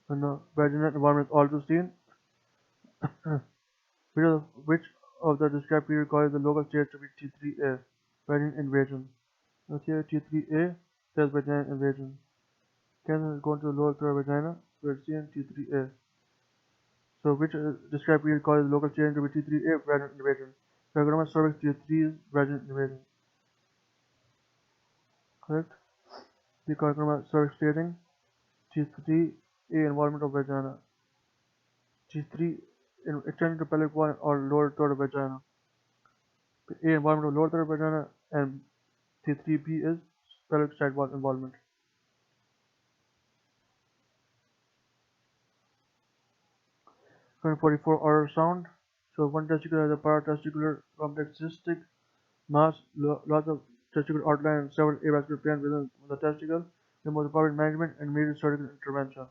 When the vaginal environment is also seen, which of the described period causes the local stage to be T3A, vaginal invasion. Now here T3A says vaginal invasion. Cancer is going to the lower third vagina, we're seeing T3A. So which described period causes the local change to be T3A, vaginal invasion. Carcinoma cervix T3 is vaginal invasion. Correct? The carcinoma cervix staging T3A involvement of vagina. T3 extending to pelvic wall or lower third of vagina. A involvement of lower third of vagina and T3B is pelvic side wall involvement. Q44 ultrasound shows one testicle has a paratesticular complex cystic mass, loss of testicular outline and several avascular planes within the testicle, the most appropriate management and immediate surgical intervention.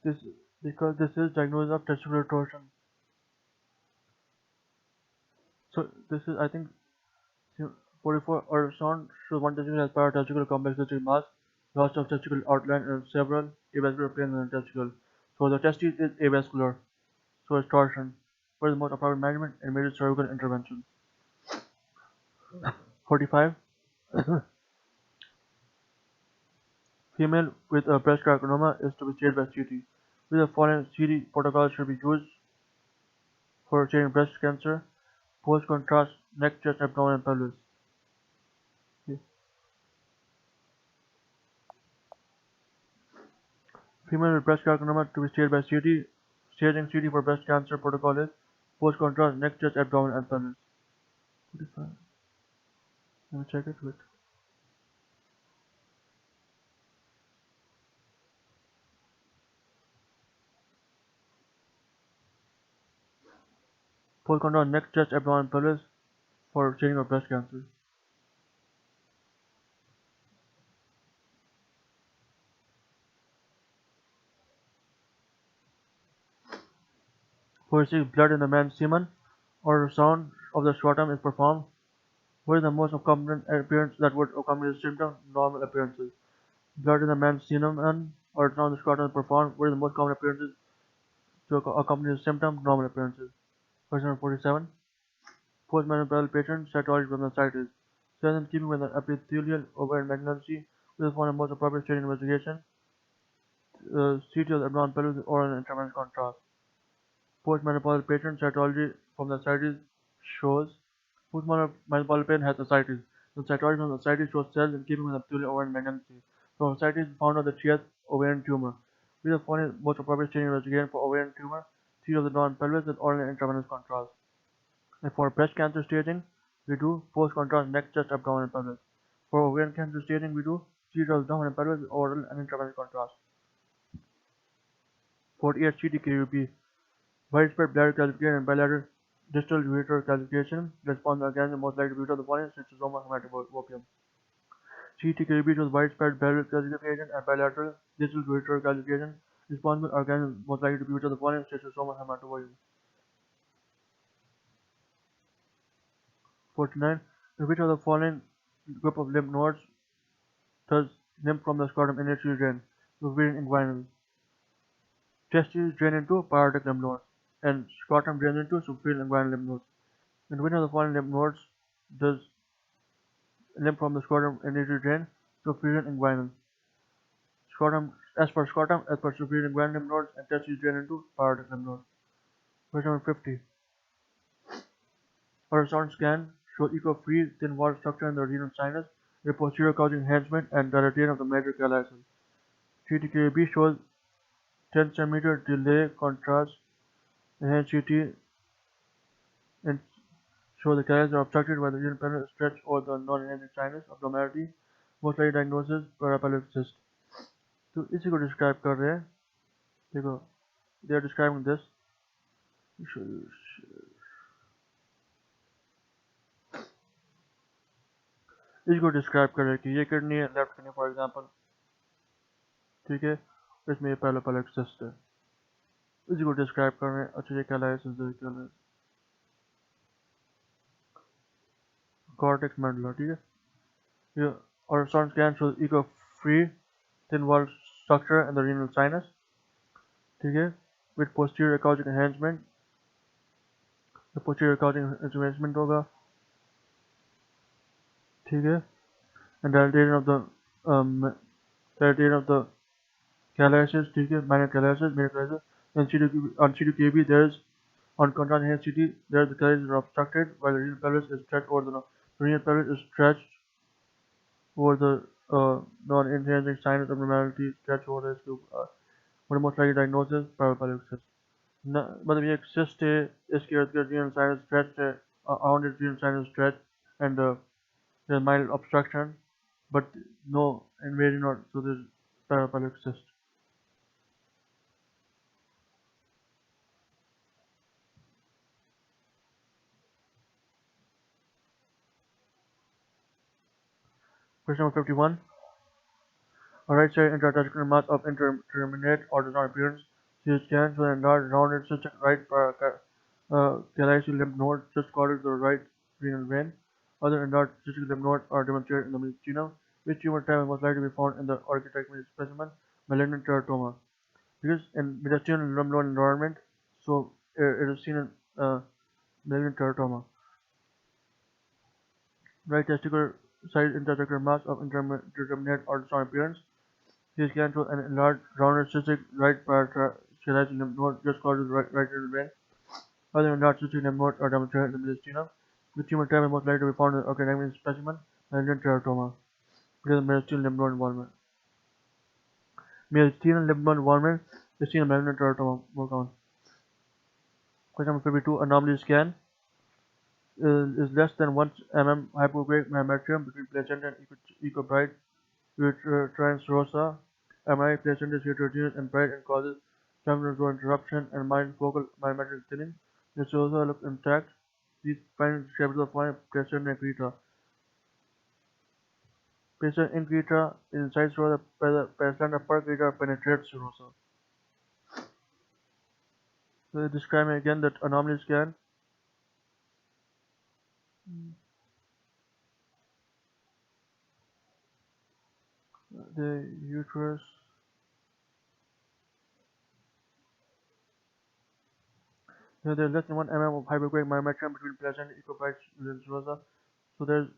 This because this is diagnosis of testicular torsion. So this is, I think, 44 ultrasound shows one testicle has paratesticular complex cystic mass, loss of testicular outline and several avascular planes within the testicle. So the testis is avascular, so it's torsion. What is the most appropriate management and immediate surgical intervention? 45. Female with a breast carcinoma is to be staged by CT. With the following CT protocols should be used for staging breast cancer: post-contrast, neck, chest, abdomen, and pelvis. Okay. Female with breast carcinoma to be staged by CT. Staging CT for breast cancer protocol is post-contrast, neck, chest, abdomen, and pelvis. 45. Let me check it. Wait. Post-contrast, neck, chest, abdomen, and pelvis for staging of breast cancer. For receiving blood in the man's semen, ultrasound of the scrotum is performed. What is the most concomitant appearance that would accompany the symptom? Normal appearances. Blood in the man's semen or ultrasound of the scrotum is performed. What is the most common appearances to accompany the symptom? Normal appearances. Question number 47. Postmenopausal patient cytology from the situs. Says in keeping with the epithelial ovarian malignancy, we will find the most appropriate staging investigation. CT of the abdomen pelvis with oral and intravenous contrast. Postmenopausal patient cytology from the ascites shows postmenopausal patient has ascites. The cytology from the ascites shows cells in keeping with epithelial ovarian malignancy. From ascites found on the chest ovarian tumor. We have found the most appropriate staging investigation for ovarian tumor, CT of the abdomen pelvis with oral and intravenous contrast. And for breast cancer staging, we do post-contrast neck, chest, abdomen, and pelvis. For ovarian cancer staging, we do CT of the abdomen and pelvis with oral and intravenous contrast. 48 CT-KUB. Widespread bladder calcification and bilateral distal ureter calcification response organism most likely to be of the following: Schistosoma hematobium. CT-KUB shows widespread bladder calcification and bilateral distal ureter calcification responsible organism most likely to be of the following: Schistosoma hematobium. 49. In which of the following group of lymph nodes does lymph from the scrotum initially drain? Ovarian inguinal. Testes drain into parotid lymph nodes, and scrotum drains into superior inguinal lymph nodes. In which of the following lymph nodes does lymph from the scrotum initially drain? Superior inguinal. As per superior inguinal lymph nodes, and testes drain into parotid lymph nodes. Question number 50. Ultrasound scan shows echo-free thin wall structure in the renal sinus, with posterior causing enhancement and dilatation of the major calyces. CT-KUB shows 10 cm delay contrast. Enhanced CT and show the calyces are obstructed by the renal pelvis stretch over the non-enhancing sinus abnormality, most likely diagnosis parapelvic cyst. तो इसी को describe कर रहे हैं. देखो, they are describing this. इसको describe कर रहे हैं कि ये किडनी है, लेफ्ट किडनी फॉर एग्जांपल, ठीक है, इसमें ये पैलोपेलिक सिस्ट है. इसी को डिस्क्राइब कर रहे हैं. अच्छा, ये कैलाइसिस cortex medulla, ठीक है. ये ultrasound scan shows echo-free thin wall structure in the renal sinus. ठीक है, with posterior couching enhancement, the posterior couching enhancement होगा, ठीक है, and dilatation of the um, dilatation of the calyces, ठीक है, minor calyces, major calyces, on CTKB there is on contrast here CT there the calyces are obstructed while the renal pelvis is stretched over the renal pelvis is stretched over the non-enhancing sinus abnormality stretched over the tube. What the most likely diagnosis? Parapelvic cyst. मतलब ये एक cyst है, इसके अर्थ का renal sinus stretched है, around its renal sinus stretched, and there's mild obstruction, but no invasion or so there's parapelvic cyst. Question number 51. A right side intraarticular mass of indeterminate or does not appearance. CT scan shows an enlarged rounded cystic right calyceal lymph node just caudal to the right renal vein. Other enlarged cystic lymph nodes are demonstrated in the mediastinum. Which tumor type is most likely to be found in the orchidectomy specimen? Malignant teratoma. Because in mediastinal lymph node environment, so it is seen in malignant teratoma. Right testicular side intraarticular mass of indeterminate or does not appearance. CT scan shows an enlarged rounded cystic right calyceal lymph node just caudal to the right renal vein. Other enlarged cystic lymph nodes are demonstrated in the mediastinum. The tumor type is most likely to be found in the orchidectomy specimen, malignant teratoma, because of mediastinal lymph node involvement. Mediastinal lymph node involvement is seen in malignant teratoma more common. Question number 52. Anomaly scan is less than 1 mm hypoglycemic myometrium between placenta and ecobride uterine serosa. MRI placenta is heterogeneous and bright and causes terminal zone interruption and mild focal myometric thinning. The serosa looks intact. These findings describe the following placenta increta. Placenta increta is inside serosa, placenta percreta penetrates serosa. So describe again that anomaly scan. The uterus there's less than 1 mm of hypoglycemic myometrium between placenta and ecobride serosa. So there's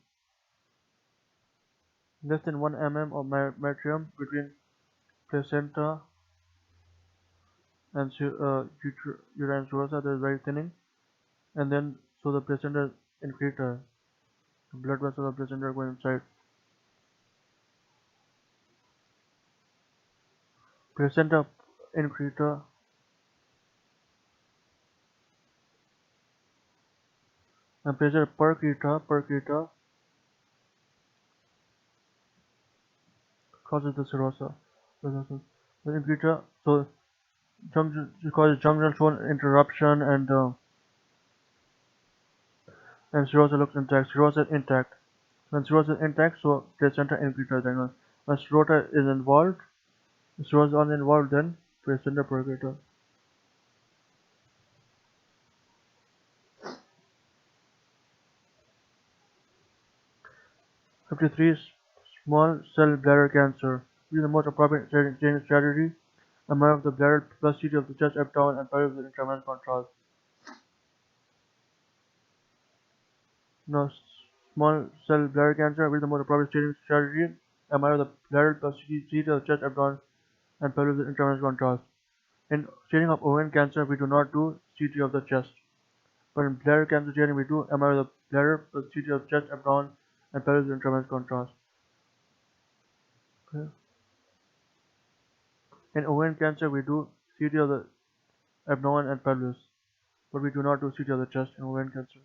less than 1 mm of myometrium between placenta and uterine serosa. There's very thinning, and then so the placenta increta, the blood vessels of the placenta are going inside. Placenta increta and placenta percreta causes the serosa. The increta, so causes junctional zone interruption and serosa looks intact. Serosa is intact. When serosa is intact, so placenta increta is diagnosed. When serosa is involved, serosa is uninvolved, then placenta percreta. #53. Small cell bladder cancer. Use the most appropriate staging strategy. MRI of the bladder plus CT of the chest, abdomen, and pelvis with intravenous contrast. Now, small cell bladder cancer with the most appropriate staging strategy. MRI of the bladder plus CT of the chest, abdomen, and pelvis with intravenous contrast. In staging of ovarian cancer, we do not do CT of the chest. But in bladder cancer staging, we do MRI of the bladder plus CT of the chest, abdomen, and pelvis with intravenous contrast. Okay. In ovarian cancer, we do CT of the abdomen and pelvis, but we do not do CT of the chest in ovarian cancer.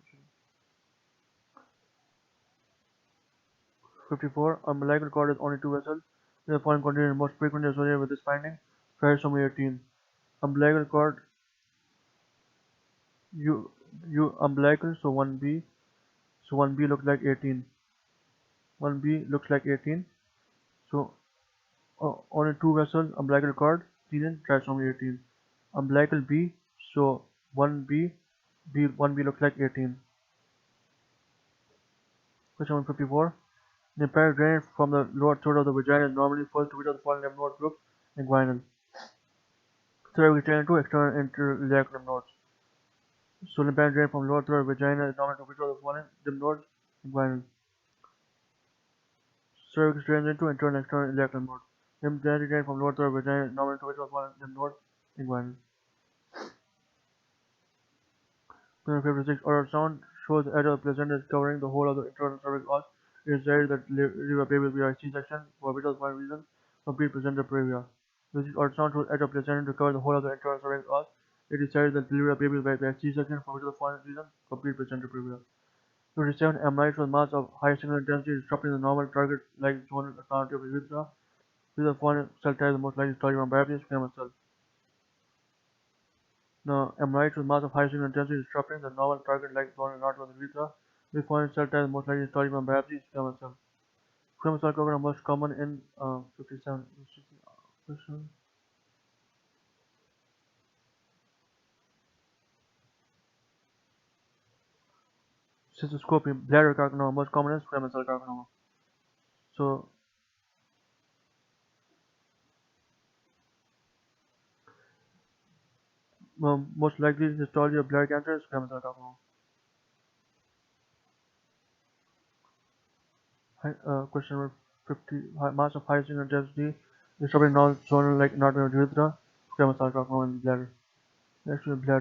54. Umbilical cord has only two vessels. The following condition is most frequently associated with this finding. Trisomy 18. Umbilical cord, umbilical, so 1B. So 1B looks like 18. 1B looks like 18. So only two vessels, umbilical cord, seen in trisomy 18. Umbilical B, so 1B, 1B looks like 18. Question 154. The empiric drainage from the lower third of the vagina is normally first to which of the following lymph node groups? Inguinal. Cervix drain to external interiliac lymph nodes. So lymphatic drain from lower throat vagina is normal to which of the following lymph nodes? Inguinal. Cervix drains into internal and external iliac lymph nodes. Lymphatic drain from lower throat vagina is normal to which of the following lymph nodes? Inguinal. 56. Ultrasound shows the edge of the placenta is covering the whole of the internal cervix os. It is decided that deliver baby will be a C-section for which of the following reasons? Complete placenta previa. This ultrasound shows edge of placenta to cover the whole of the internal cervix os. It is decided that delivery of baby will be a C-section for which of the following reasons? Complete placenta previa. 57. MRI shows mass of high signal intensity disrupting the normal target like zonal authority of the urethra. Which of the following cell type is the most likely to target from biopsy? Squamous cell. Now, MRI shows mass of high signal intensity disrupting the normal target like zonal authority of the urethra. Which following cell type is most likely to target from biopsy? Squamous cell. Squamous cell carcinoma most common in 57. Question. Cystoscopy, bladder carcinoma most common in squamous cell carcinoma. So, most likely histology of bladder cancer is squamous cell carcinoma. Question number 50. Mass of high signal intensity disrupting non-zonal like anatomy of the urethra, squamous cell carcinoma in bladder. Actually, bladder.